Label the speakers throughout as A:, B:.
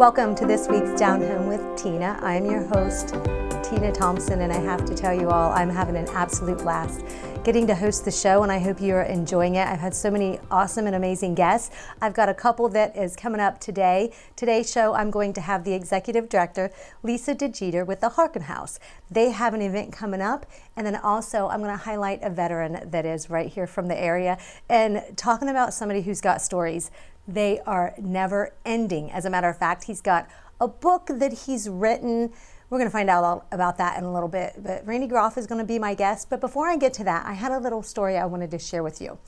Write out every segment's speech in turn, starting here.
A: Welcome to this week's Down Home with Tina. I am your host, Tina Thompson, and I have to tell you all, I'm having an absolute blast getting to host the show, and I hope you're enjoying it. I've had so many awesome and amazing guests. I've got a couple that is coming up today. Today's show, I'm going to have the executive director, Lisa DeGeeter, with the Harcum House. They have an event coming up, and then also I'm going to highlight a veteran that is right here from the area, and talking about somebody who's got stories. They are never ending. As a matter of fact, he's got a book that he's written. We're going to find out all about that in a little bit, but Randy Groff is going to be my guest. But before I get to that, I had a little story I wanted to share with you.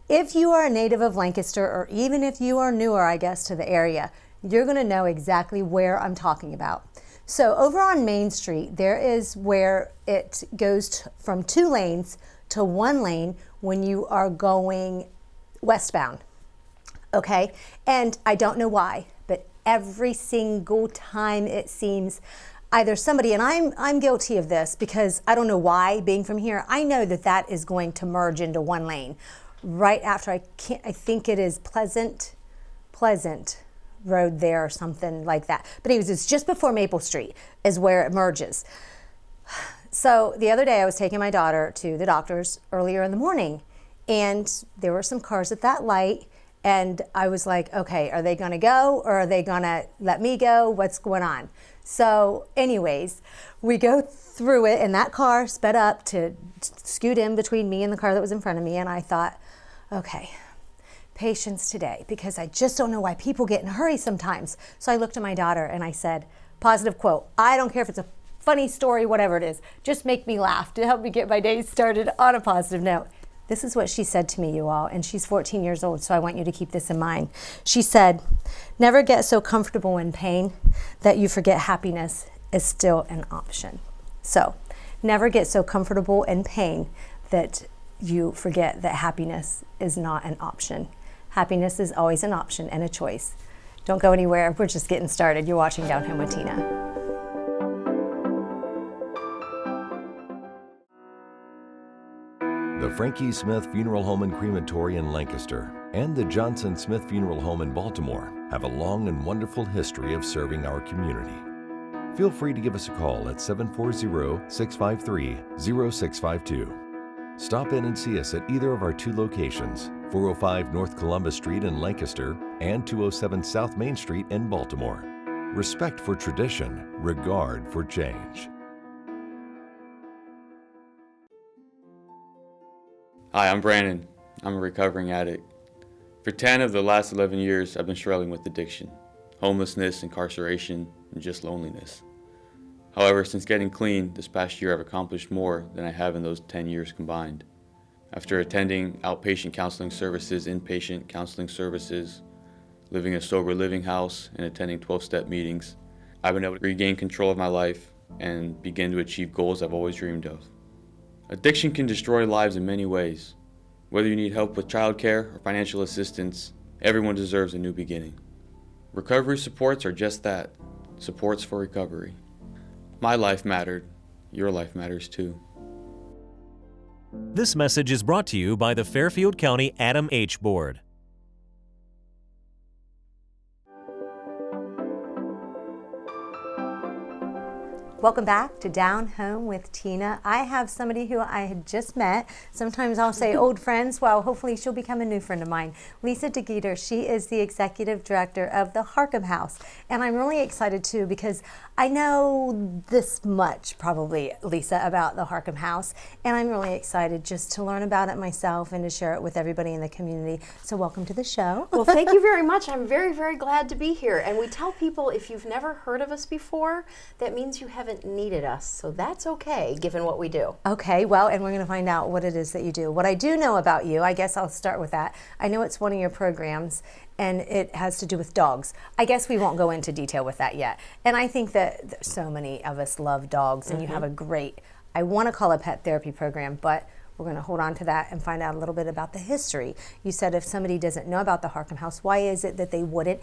A: If you are a native of Lancaster, or even if you are newer, I guess, to the area, you're going to know exactly where I'm talking about. So over on Main Street, there is where it goes from 2 lanes to 1 lane when you are going westbound. Okay, and I don't know why, but every single time it seems either somebody, and I'm guilty of this because I don't know why, being from here, I know that is going to merge into 1 lane right after I think it is Pleasant Road there or something like that. But anyways, it's just before Maple Street is where it merges. So the other day I was taking my daughter to the doctor's earlier in the morning, and there were some cars at that light. And I was like, okay, are they gonna go or are they gonna let me go? What's going on? So anyways, we go through it and that car sped up to scoot in between me and the car that was in front of me. And I thought, okay, patience today, because I just don't know why people get in a hurry sometimes. So I looked at my daughter and I said, positive quote, I don't care if it's a funny story, whatever it is, just make me laugh to help me get my day started on a positive note. This is what she said to me, you all, and she's 14 years old, so I want you to keep this in mind. She said, never get so comfortable in pain that you forget happiness is still an option. So, never get so comfortable in pain that you forget that happiness is not an option. Happiness is always an option and a choice. Don't go anywhere, we're just getting started. You're watching Down Home with Tina.
B: The Frankie Smith Funeral Home and Crematory in Lancaster and the Johnson Smith Funeral Home in Baltimore have a long and wonderful history of serving our community. Feel free to give us a call at 740-653-0652. Stop in and see us at either of our 2 locations, 405 North Columbus Street in Lancaster and 207 South Main Street in Baltimore. Respect for tradition, regard for change.
C: Hi, I'm Brandon. I'm a recovering addict. For 10 of the last 11 years, I've been struggling with addiction, homelessness, incarceration, and just loneliness. However, since getting clean this past year, I've accomplished more than I have in those 10 years combined. After attending outpatient counseling services, inpatient counseling services, living in a sober living house, and attending 12-step meetings, I've been able to regain control of my life and begin to achieve goals I've always dreamed of. Addiction can destroy lives in many ways. Whether you need help with childcare or financial assistance, everyone deserves a new beginning. Recovery supports are just that, supports for recovery. My life mattered. Your life matters too.
D: This message is brought to you by the Fairfield County Adam H. Board.
A: Welcome back to Down Home with Tina. I have somebody who I had just met. Sometimes I'll say old friends. Well, hopefully she'll become a new friend of mine. Lisa DeGeeter, she is the executive director of the Harcum House. And I'm really excited too because I know this much probably, Lisa, about the Harcum House. And I'm really excited just to learn about it myself and to share it with everybody in the community. So welcome to the show.
E: Well, thank you very much. I'm very, very glad to be here. And we tell people if you've never heard of us before, that means you haven't needed us, so that's okay given what we do.
A: Okay, well, and we're going to find out what it is that you do. What I do know about you, I guess I'll start with that. I know it's one of your programs and it has to do with dogs. I guess we won't go into detail with that yet. And I think that so many of us love dogs and you have a great, I want to call it a pet therapy program, but we're going to hold on to that and find out a little bit about the history. You said if somebody doesn't know about the Harcum House, why is it that they wouldn't?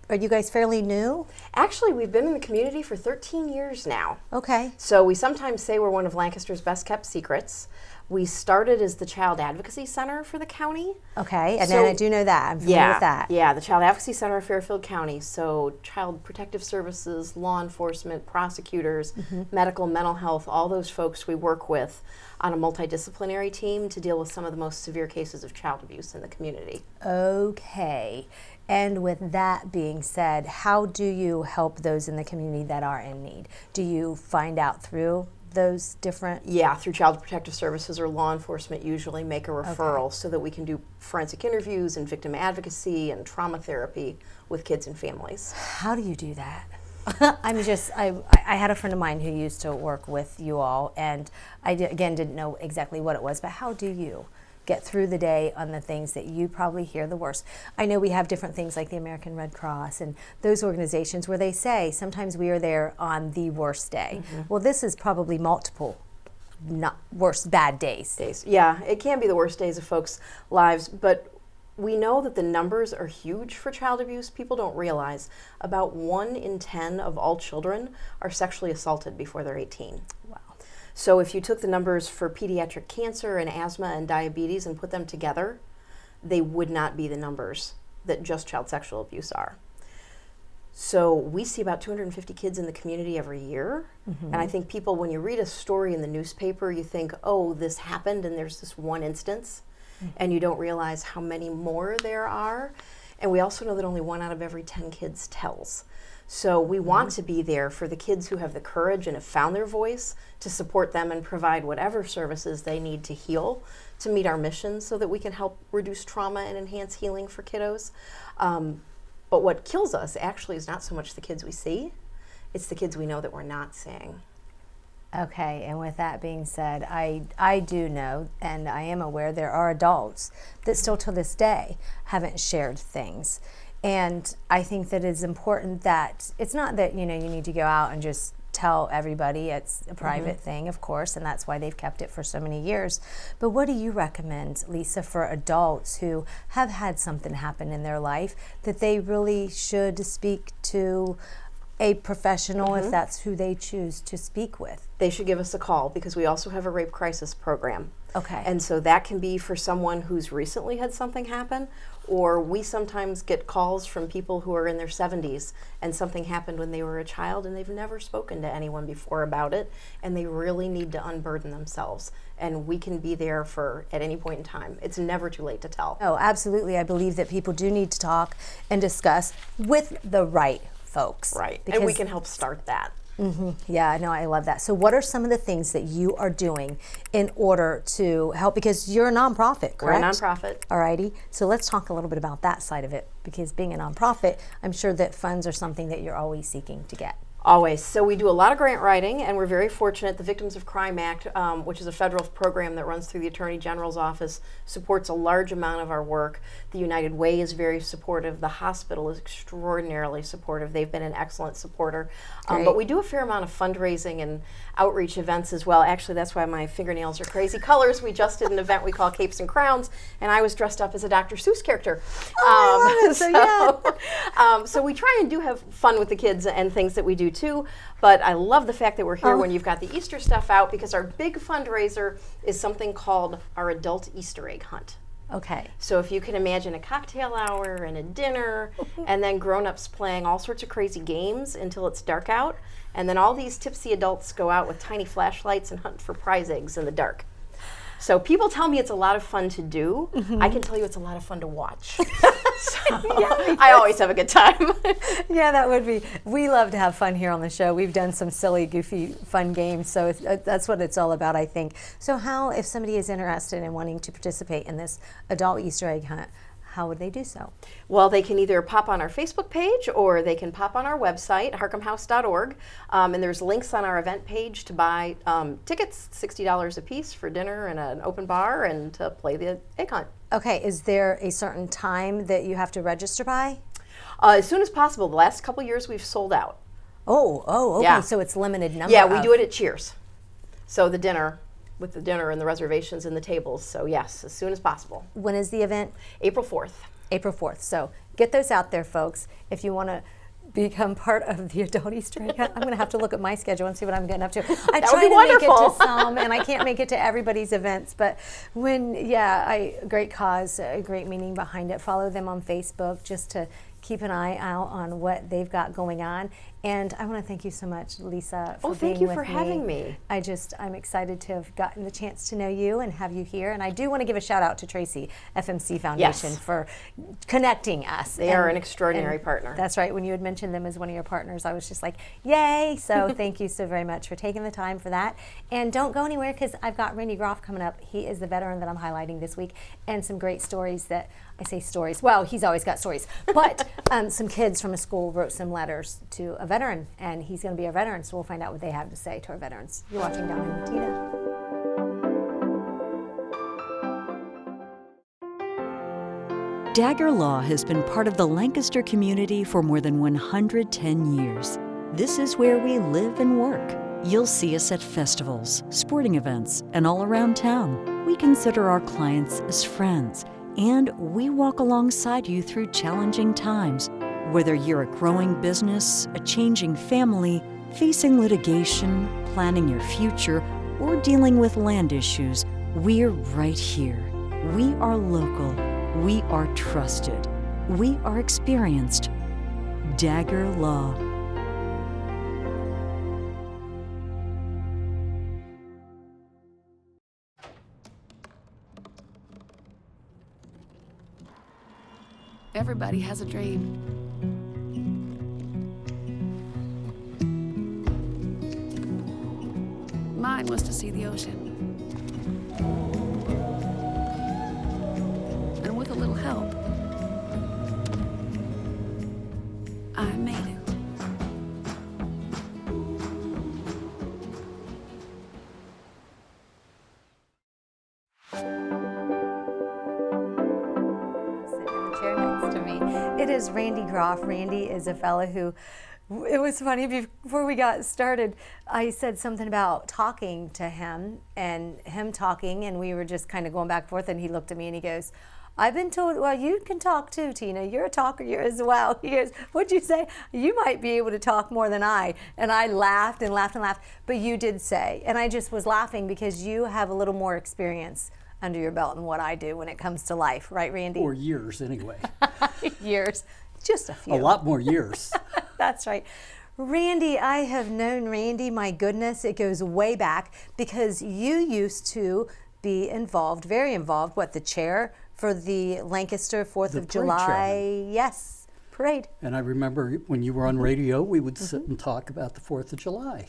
A: Are you guys fairly new?
E: Actually, we've been in the community for 13 years now.
A: Okay.
E: So we sometimes say we're one of Lancaster's best kept secrets. We started as the Child Advocacy Center for the county.
A: Okay, and then I do know that. I'm familiar with that.
E: Yeah, the Child Advocacy Center of Fairfield County. So Child Protective Services, law enforcement, prosecutors, medical, mental health, all those folks we work with on a multidisciplinary team to deal with some of the most severe cases of child abuse in the community.
A: Okay, and with that being said, how do you help those in the community that are in need? Do you find out through those different?
E: Yeah, through Child Protective Services or law enforcement usually make a referral so that we can do forensic interviews and victim advocacy and trauma therapy with kids and families.
A: How do you do that? I had a friend of mine who used to work with you all, and I didn't know exactly what it was, but how do you get through the day on the things that you probably hear the worst? I know we have different things like the American Red Cross and those organizations where they say sometimes we are there on the worst day. Well, this is probably multiple bad days.
E: Yeah, it can be the worst days of folks' lives, but we know that the numbers are huge for child abuse. People don't realize about 1 in 10 of all children are sexually assaulted before they're 18.
A: Wow.
E: So if you took the numbers for pediatric cancer and asthma and diabetes and put them together, they would not be the numbers that just child sexual abuse are. So we see about 250 kids in the community every year. And I think people, when you read a story in the newspaper, you think, oh, this happened and there's this one instance. And you don't realize how many more there are. And we also know that only 1 out of every 10 kids tells. So we want to be there for the kids who have the courage and have found their voice to support them and provide whatever services they need to heal to meet our mission so that we can help reduce trauma and enhance healing for kiddos. But what kills us actually is not so much the kids we see, it's the kids we know that we're not seeing.
A: Okay, and with that being said, I do know, and I am aware, there are adults that still to this day haven't shared things. And I think that it's important that, it's not that, you need to go out and just tell everybody, it's a private thing, of course, and that's why they've kept it for so many years. But what do you recommend, Lisa, for adults who have had something happen in their life that they really should speak to a professional if that's who they choose to speak with?
E: They should give us a call because we also have a rape crisis program.
A: Okay.
E: And so that can be for someone who's recently had something happen, or we sometimes get calls from people who are in their 70s and something happened when they were a child and they've never spoken to anyone before about it and they really need to unburden themselves. And we can be there for at any point in time. It's never too late to tell.
A: Oh, absolutely. I believe that people do need to talk and discuss with the right folks.
E: Right. And we can help start that.
A: Yeah, no, I love that. So what are some of the things that you are doing in order to help? Because you're a nonprofit, correct?
E: We're a nonprofit.
A: Alrighty. So let's talk a little bit about that side of it. Because being a nonprofit, I'm sure that funds are something that you're always seeking to get.
E: Always. So we do a lot of grant writing, and we're very fortunate. The Victims of Crime Act, which is a federal program that runs through the Attorney General's office, supports a large amount of our work. The United Way is very supportive. The hospital is extraordinarily supportive. They've been an excellent supporter. But we do a fair amount of fundraising and outreach events as well. Actually, that's why my fingernails are crazy colors. We just did an event we call Capes and Crowns, and I was dressed up as a Dr. Seuss character. So we try and do have fun with the kids and things that we do too, but I love the fact that we're here when you've got the Easter stuff out, because our big fundraiser is something called our Adult Easter Egg Hunt.
A: Okay.
E: So if you can imagine a cocktail hour and a dinner and then grown-ups playing all sorts of crazy games until it's dark out, and then all these tipsy adults go out with tiny flashlights and hunt for prize eggs in the dark. So people tell me it's a lot of fun to do. I can tell you it's a lot of fun to watch. I always have a good time.
A: Yeah, that would be. We love to have fun here on the show. We've done some silly, goofy, fun games, so that's what it's all about, I think. So how, if somebody is interested in wanting to participate in this adult Easter egg hunt, how would they do so?
E: Well, they can either pop on our Facebook page or they can pop on our website, harcumhouse.org, and there's links on our event page to buy tickets, $60 a piece for dinner and an open bar, and to play the egg hunt.
A: Okay, is there a certain time that you have to register by?
E: As soon as possible. The last couple years we've sold out.
A: Oh, okay,
E: Yeah.
A: so it's limited number.
E: Yeah, we do it at Cheers. So the dinner, with the dinner and the reservations and the tables. So yes, as soon as possible.
A: When is the event?
E: April 4th.
A: April 4th. So get those out there, folks. If you want to become part of the Adult Easter egg hunt. I'm going to have to look at my schedule and see what I'm getting up to. I
E: That
A: try
E: would be
A: to
E: wonderful.
A: make it to some, and I can't make it to everybody's events. But great cause, a great meaning behind it. Follow them on Facebook just to keep an eye out on what they've got going on. And I want to thank you so much, Lisa, for being with me.
E: Thank you for having me.
A: I'm excited to have gotten the chance to know you and have you here. And I do want to give a shout out to Tracy, FMC Foundation, for connecting us.
E: They are an extraordinary partner.
A: That's right. When you had mentioned them as one of your partners, I was just like, yay. So thank you so very much for taking the time for that. And don't go anywhere, because I've got Randy Groff coming up. He is the veteran that I'm highlighting this week, and some great stories that, I say stories, well, he's always got stories, but some kids from a school wrote some letters to a veteran, and he's going to be a veteran, so we'll find out what they have to say to our veterans. You're watching Down Home with Tina.
F: Dagger Law has been part of the Lancaster community for more than 110 years. This is where we live and work. You'll see us at festivals, sporting events, and all around town. We consider our clients as friends, and we walk alongside you through challenging times. Whether you're a growing business, a changing family, facing litigation, planning your future, or dealing with land issues, we're right here. We are local. We are trusted. We are experienced. Dagger Law.
G: Everybody has a dream. Mine was to see the ocean. And with a little help, I made it.
A: Chair next to me. It is Randy Groff. Randy is a fellow who, it was funny, before we got started, I said something about talking to him and him talking, and we were just kind of going back and forth, and he looked at me and he goes, I've been told, well, you can talk too, Tina. You're a talker as well. He goes, what'd you say? You might be able to talk more than I. And I laughed and laughed and laughed, but you did say, and I just was laughing because you have a little more experience under your belt than what I do when it comes to life, right, Randy?
H: Or years, anyway.
A: Years, just a few.
H: A lot more years.
A: That's right. Randy, I have known Randy, my goodness, it goes way back, because you used to be involved, very involved, the chair for the Lancaster 4th of July,
H: chairman.
A: Yes, parade.
H: And I remember when you were on radio, we would sit and talk about the 4th of July.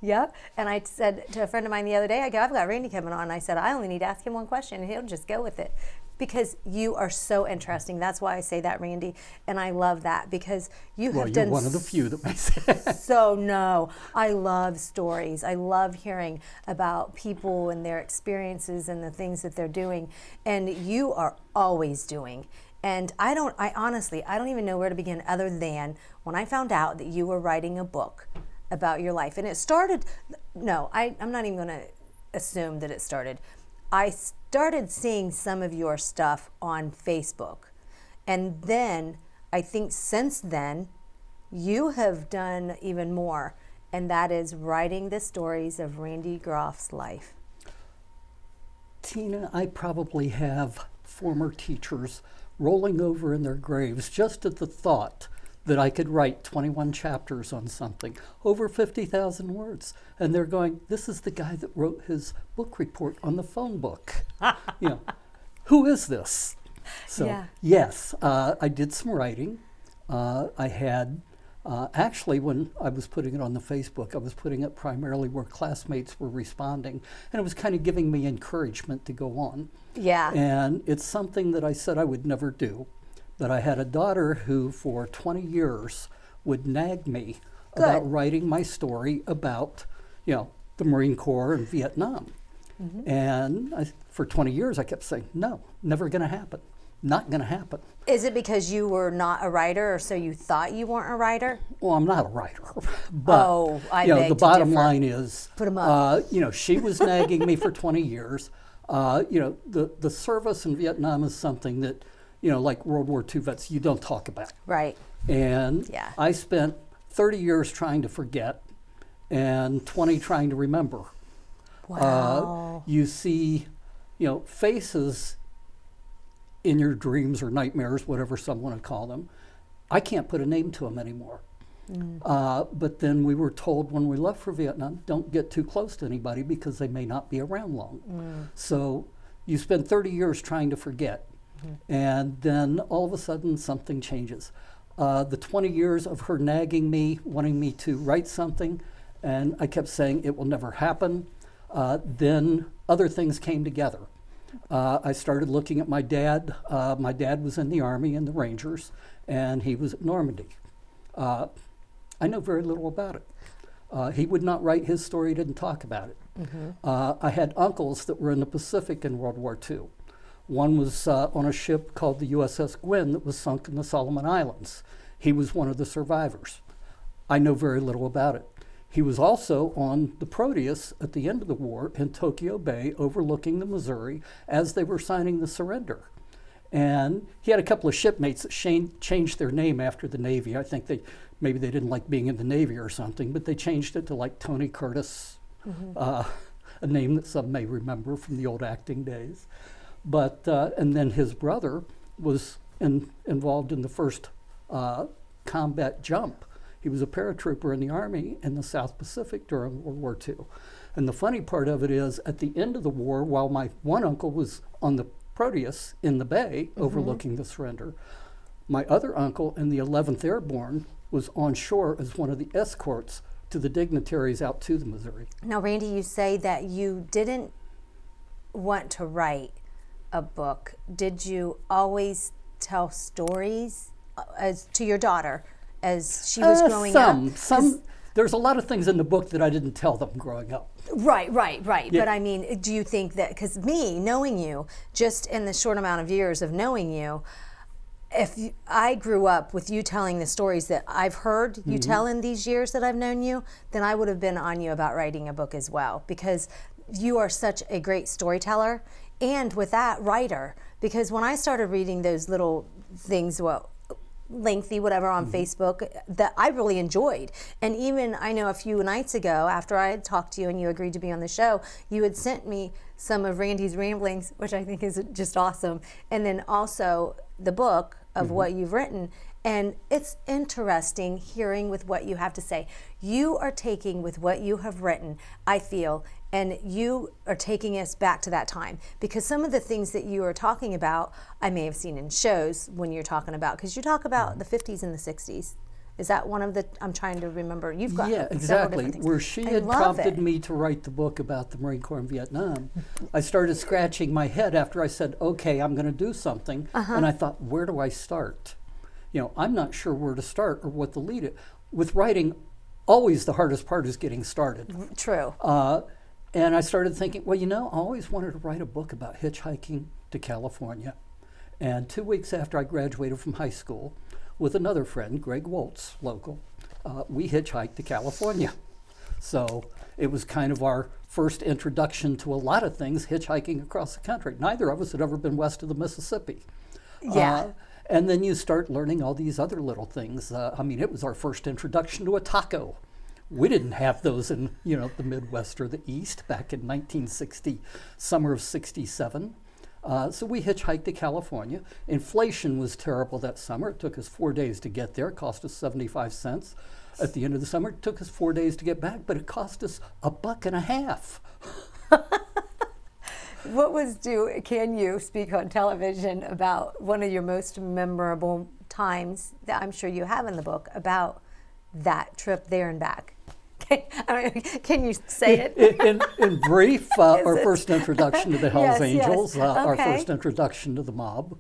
A: Yep. And I said to a friend of mine the other day, I go, I've got Randy coming on. And I said, I only need to ask him one question, and he'll just go with it. Because you are so interesting. That's why I say that, Randy. And I love that, because you have done
H: one of the few that may say that.
A: So no, I love stories. I love hearing about people and their experiences and the things that they're doing. And you are always doing. And I honestly don't even know where to begin, other than when I found out that you were writing a book about your life. And it started, I'm not even going to assume that it started. I started seeing some of your stuff on Facebook. And then, I think since then, you have done even more. And that is writing the stories of Randy Groff's life.
H: Tina, I probably have former teachers rolling over in their graves just at the thought that I could write 21 chapters on something, over 50,000 words. And they're going, this is the guy that wrote his book report on the phone book. Who is this? So,
A: Yeah.
H: Yes, I did some writing. I had, actually, when I was putting it on the Facebook, I was putting it primarily where classmates were responding. And it was kind of giving me encouragement to go on.
A: Yeah.
H: And it's something that I said I would never do. But I had a daughter who, for 20 years, would nag me about writing my story about, the Marine Corps and Vietnam. Mm-hmm. And for 20 years, I kept saying, no, never going to happen. Not going to happen.
A: Is it because you were not a writer, or so you thought you weren't a writer?
H: Well, I'm not a writer. But, the bottom line is,
A: put 'em up.
H: She was nagging me for 20 years. The service in Vietnam is something that, like World War II vets, you don't talk about.
A: Right.
H: And
A: Yeah.
H: I spent 30 years trying to forget and 20 trying to remember.
A: Wow.
H: You see, faces in your dreams or nightmares, whatever some want to call them. I can't put a name to them anymore. But then we were told when we left for Vietnam, don't get too close to anybody because they may not be around long. So you spend 30 years trying to forget. And then all of a sudden something changes. The 20 years of her nagging me, wanting me to write something, and I kept saying it will never happen. Then other things came together. I started looking at my dad. My dad was in the Army in the Rangers, and he was at Normandy. I know very little about it. He would not write his story, he didn't talk about it. I had uncles that were in the Pacific in World War II. One was on a ship called the USS Gwynn that was sunk in the Solomon Islands. He was one of the survivors. I know very little about it. He was also on the Proteus at the end of the war in Tokyo Bay overlooking the Missouri as they were signing the surrender. And he had a couple of shipmates that changed their name after the Navy. I think maybe they didn't like being in the Navy or something, but they changed it to like Tony Curtis, a name that some may remember from the old acting days. But and then his brother was involved in the first combat jump. He was a paratrooper in the Army in the South Pacific during World War II. And the funny part of it is, at the end of the war, while my one uncle was on the Proteus in the bay overlooking the surrender, my other uncle in the 11th Airborne was on shore as one of the escorts to the dignitaries out to the Missouri.
A: Now, Randy, you say that you didn't want to write a book. Did you always tell stories as to your daughter as she was growing up?
H: There's a lot of things in the book that I didn't tell them growing up.
A: Right.
H: Yeah.
A: But I mean, do you think that, because me, knowing you, just in the short amount of years of knowing you, I grew up with you telling the stories that I've heard you tell in these years that I've known you, then I would have been on you about writing a book as well, because you are such a great storyteller, and with that, writer. Because when I started reading those little things, lengthy, whatever, on Facebook, that I really enjoyed. And even, I know a few nights ago, after I had talked to you and you agreed to be on the show, you had sent me some of Randy's ramblings, which I think is just awesome. And then also the book of what you've written. And it's interesting hearing with what you have to say. You are taking with what you have written, I feel, and you are taking us back to that time. Because some of the things that you are talking about, I may have seen in shows when you're talking about, because you talk about the 50s and the 60s. Is that one of the, I'm trying to remember, you've got
H: yeah, exactly. Where she had prompted me to write the book about the Marine Corps in Vietnam, I started scratching my head after I said, okay, I'm going to do something. And I thought, where do I start? I'm not sure where to start or what to lead it. With writing, always the hardest part is getting started.
A: True.
H: And I started thinking, well, I always wanted to write a book about hitchhiking to California. And 2 weeks after I graduated from high school, with another friend, Greg Woltz, local, we hitchhiked to California. So it was kind of our first introduction to a lot of things, hitchhiking across the country. Neither of us had ever bbeen west of the Mississippi.
A: Yeah.
H: And then you start learning all these other little things. It was our first introduction to a taco. We didn't have those in, the Midwest or the East back in 1960, summer of 67. So we hitchhiked to California. Inflation was terrible that summer. It took us 4 days to get there. It cost us 75 cents. At the end of the summer, it took us 4 days to get back, but it cost us $1.50.
A: Can you speak on television about one of your most memorable times that I'm sure you have in the book about that trip there and back? Can you say it?
H: In brief, our first introduction to the Hells Angels, our first introduction to the mob.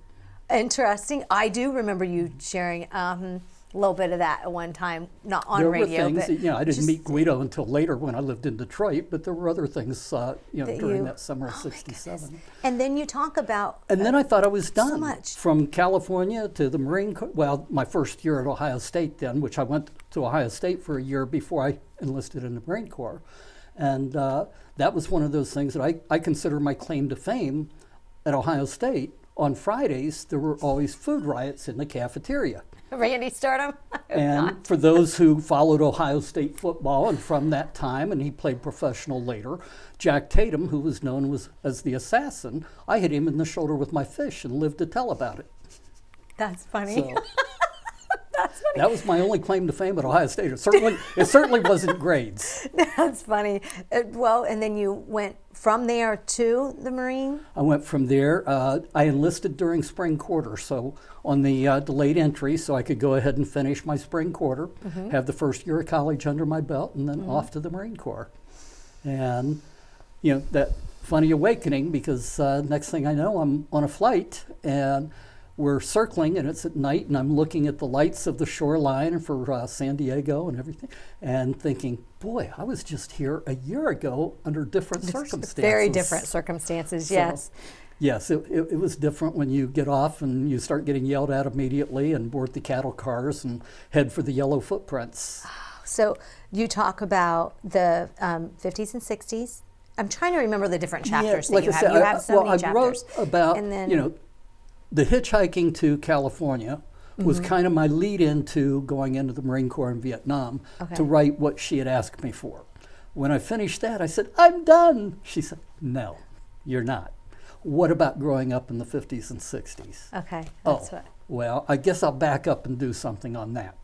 A: Interesting. I do remember you sharing a little bit of that at one time, not on radio.
H: There were things, I didn't meet Guido until later when I lived in Detroit, but there were other things, during that summer of 67.
A: And then you talk about...
H: And then I thought I was done.
A: So much.
H: From California to the Marine Corps, well, my first year at Ohio State then, which I went to Ohio State for a year before I enlisted in the Marine Corps. And that was one of those things that I consider my claim to fame at Ohio State. On Fridays, there were always food riots in the cafeteria.
A: Randy Stardom?
H: And for those who followed Ohio State football, and from that time, and he played professional later, Jack Tatum, who was known as the assassin, I hit him in the shoulder with my fish and lived to tell about it.
A: That's funny.
H: So,
A: That's funny.
H: that was my only claim to fame at Ohio State. It certainly wasn't grades.
A: That's funny. Well, and then you went from there to the Marine?
H: I went from there. I enlisted during spring quarter, so on the delayed entry, so I could go ahead and finish my spring quarter, have the first year of college under my belt, and then off to the Marine Corps. And, that funny awakening, because next thing I know, I'm on a flight, and we're circling, and it's at night, and I'm looking at the lights of the shoreline for San Diego and everything, and thinking, boy, I was just here a year ago under different circumstances.
A: Very different circumstances, yes.
H: Yes, it was different when you get off and you start getting yelled at immediately and board the cattle cars and head for the yellow footprints.
A: So you talk about the 50s and 60s. I'm trying to remember the different chapters that you have. You have so many chapters.
H: I wrote about,
A: and then,
H: the hitchhiking to California was kind of my lead into going into the Marine Corps in Vietnam to write what she had asked me for. When I finished that, I said, I'm done. She said, no, you're not. What about growing up in the 50s and 60s?
A: Okay.
H: Well, I guess I'll back up and do something on that.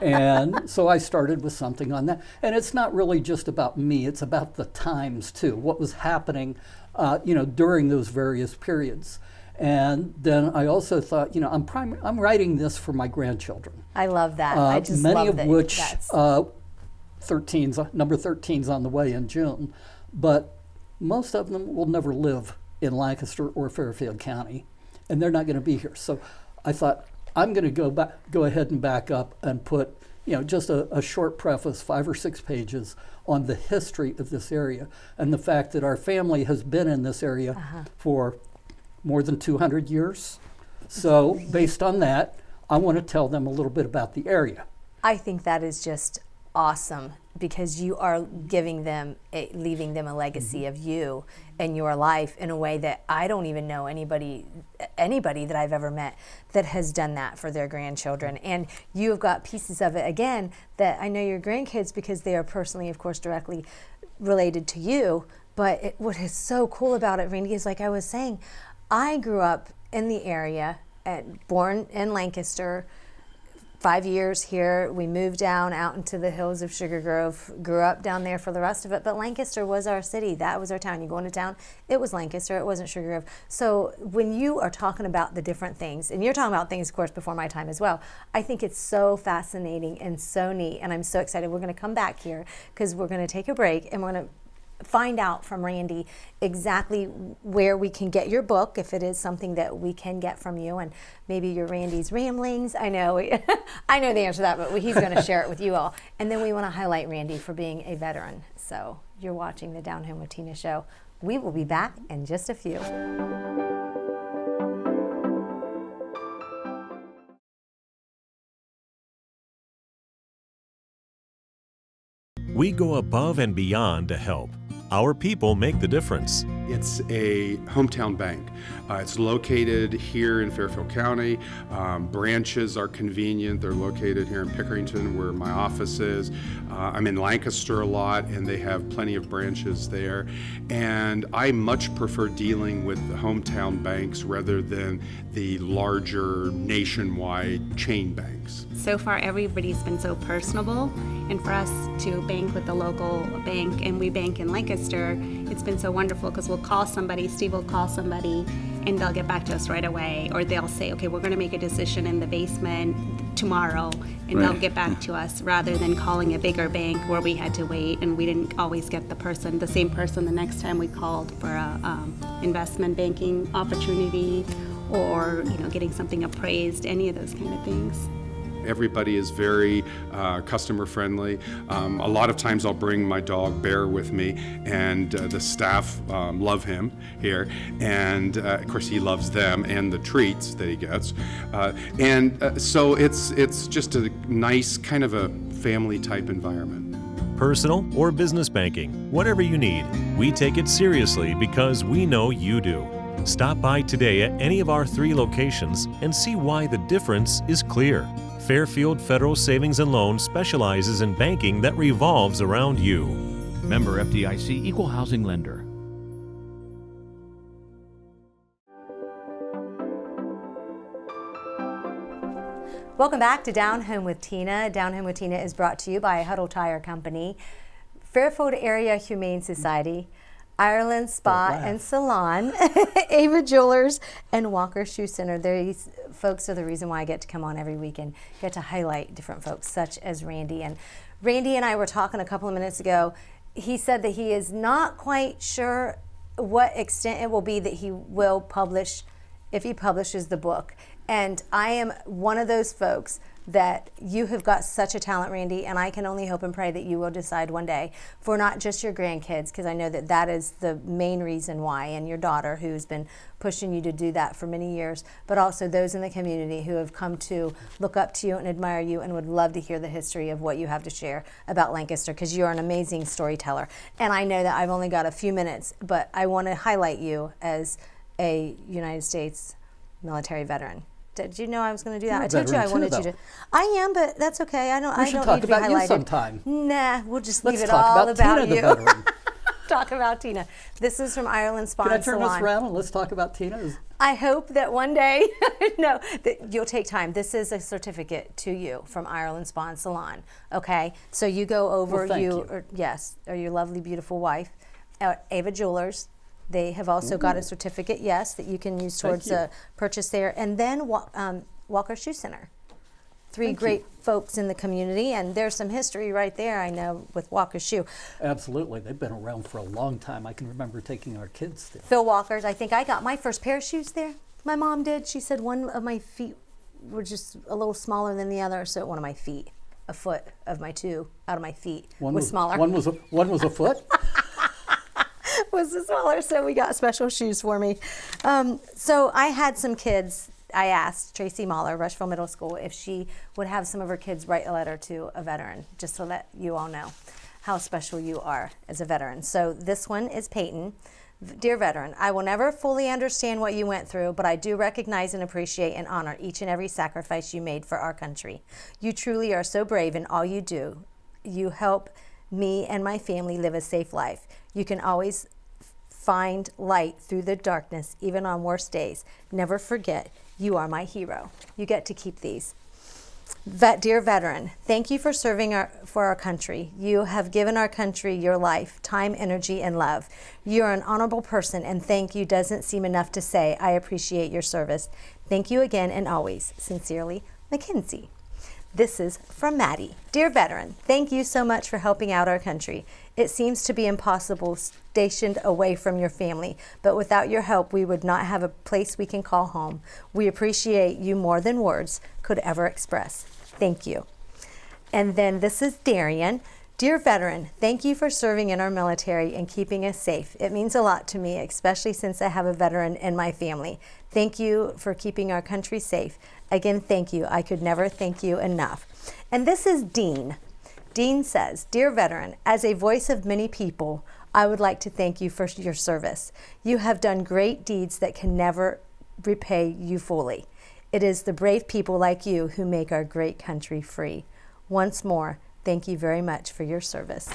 H: And so I started with something on that. And it's not really just about me, it's about the times too, what was happening during those various periods. And then I also thought, I'm writing this for my grandchildren.
A: I love that. I just
H: many
A: love
H: of
A: that.
H: which number 13's on the way in June, but most of them will never live in Lancaster or Fairfield County, and they're not going to be here. So I thought I'm going to go ahead and back up and put just a short preface, 5 or 6 pages, on the history of this area and the fact that our family has been in this area for more than 200 years. So based on that, I want to tell them a little bit about the area.
A: I think that is just awesome, because you are leaving them a legacy of you and your life in a way that I don't even know anybody that I've ever met that has done that for their grandchildren. And you have got pieces of it, again, that I know your grandkids, because they are personally, of course, directly related to you. But what is so cool about it, Randy, is like I was saying, I grew up in the area, born in Lancaster, 5 years here. We moved down out into the hills of Sugar Grove, grew up down there for the rest of it. But Lancaster was our city. That was our town. You go into town, it was Lancaster. It wasn't Sugar Grove. So when you are talking about the different things, and you're talking about things, of course, before my time as well, I think it's so fascinating and so neat. And I'm so excited. We're going to come back here because we're going to take a break, and we're going to find out from Randy exactly where we can get your book, if it is something that we can get from you, and maybe your Randy's ramblings. I know I know the answer to that, but he's going to share it with you all. And then we want to highlight Randy for being a veteran. So you're watching the Down Home with Tina show. We will be back in just a few.
D: We go above and beyond to help. Our people make the difference.
I: It's a hometown bank. It's located here in Fairfield County. Branches are convenient. They're located here in Pickerington, where my office is. I'm in Lancaster a lot, and they have plenty of branches there. And I much prefer dealing with the hometown banks rather than the larger nationwide chain banks.
J: So far, everybody's been so personable, and for us to bank with the local bank, and we bank in Lancaster, it's been so wonderful because we'll call somebody, Steve will call somebody, and they'll get back to us right away, or they'll say, okay, we're going to make a decision in the basement tomorrow, and they'll get back to us, rather than calling a bigger bank where we had to wait and we didn't always get the same person the next time we called for a investment banking opportunity, or getting something appraised, any of those kind of things.
I: Everybody is very customer friendly. A lot of times I'll bring my dog Bear with me, and the staff love him here, and of course he loves them and the treats that he gets. So it's just a nice kind of a family type environment.
D: Personal or business banking, whatever you need, we take it seriously because we know you do. Stop by today at any of our 3 locations and see why the difference is clear. Fairfield Federal Savings and Loan specializes in banking that revolves around you.
K: Member FDIC, Equal Housing Lender.
A: Welcome back to Down Home with Tina. Down Home with Tina is brought to you by Huddle Tire Company, Fairfield Area Humane Society, Ireland Spa and Salon, Ava Jewelers, and Walker Shoe Center. These folks are the reason why I get to come on every week and get to highlight different folks, such as Randy. And Randy and I were talking a couple of minutes ago. He said that he is not quite sure what extent it will be that he will publish, if he publishes the book. And I am one of those folks that you have got such a talent, Randy, and I can only hope and pray that you will decide one day for not just your grandkids, because I know that that is the main reason why, and your daughter who's been pushing you to do that for many years, but also those in the community who have come to look up to you and admire you and would love to hear the history of what you have to share about Lancaster, because you're an amazing storyteller. And I know that I've only got a few minutes, but I want to highlight you as a United States military veteran. Did you know I was going to do that? I told you I wanted you to. I am, but that's okay. I don't need to be highlighted.
H: We should talk about you sometime.
A: Nah, we'll just leave it all about you. Talk about Tina. This is from Ireland Spa and Salon.
H: Can I turn this around and let's talk about Tina?
A: I hope that one day, no, that you'll take time. This is a certificate to you from Ireland Spa and Salon. Okay, so you go over or your lovely, beautiful wife, Ava Jewelers. They have also got a certificate, yes, that you can use towards a purchase there. And then Walker Shoe Center. Three great folks in the community, and there's some history right there, I know, with Walker Shoe.
H: Absolutely. They've been around for a long time. I can remember taking our kids there.
A: Phil Walker's. I think I got my first pair of shoes there. My mom did. She said one of my feet were just a little smaller than the other, so one of my feet, a foot of my two out of my feet was smaller.
H: One was a foot?
A: Was smaller, so we got special shoes for me. So I had some kids. I asked Tracy Mahler, Rushville Middle School, if she would have some of her kids write a letter to a veteran, just to let you all know how special you are as a veteran. So this one is Peyton. Dear veteran, I will never fully understand what you went through, but I do recognize and appreciate and honor each and every sacrifice you made for our country. You truly are so brave in all you do. You help me and my family live a safe life. You can always find light through the darkness, even on worst days. Never forget, you are my hero. You get to keep these. Dear veteran, thank you for serving for our country. You have given our country your life, time, energy, and love. You are an honorable person, and thank you doesn't seem enough to say. I appreciate your service. Thank you again and always. Sincerely, Mackenzie. This is from Maddie. Dear veteran, thank you so much for helping out our country. It seems to be impossible stationed away from your family, but without your help, we would not have a place we can call home. We appreciate you more than words could ever express. Thank you. And then this is Darian. Dear veteran, thank you for serving in our military and keeping us safe. It means a lot to me, especially since I have a veteran in my family. Thank you for keeping our country safe. Again, thank you. I could never thank you enough. And this is Dean. Dean says, Dear veteran, as a voice of many people, I would like to thank you for your service. You have done great deeds that can never repay you fully. It is the brave people like you who make our great country free. Once more, thank you very much for your service.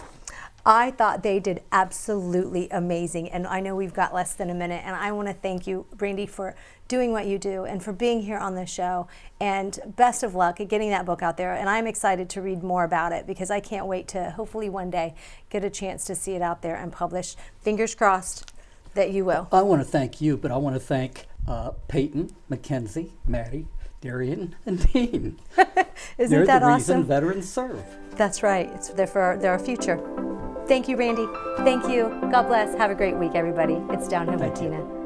A: I thought they did absolutely amazing, and I know we've got less than a minute, and I want to thank you, Brandy, for doing what you do and for being here on the show, and best of luck at getting that book out there. And I'm excited to read more about it because I can't wait to hopefully one day get a chance to see it out there and published. Fingers crossed that you will.
H: I want to thank you, but I want to thank Peyton, Mackenzie, Maddie, Darian, and Dean.
A: Isn't that awesome?
H: They're the reason veterans serve.
A: That's right. It's there for our future. Thank you, Randy. Thank you. God bless. Have a great week, everybody. It's Down Home with Tina.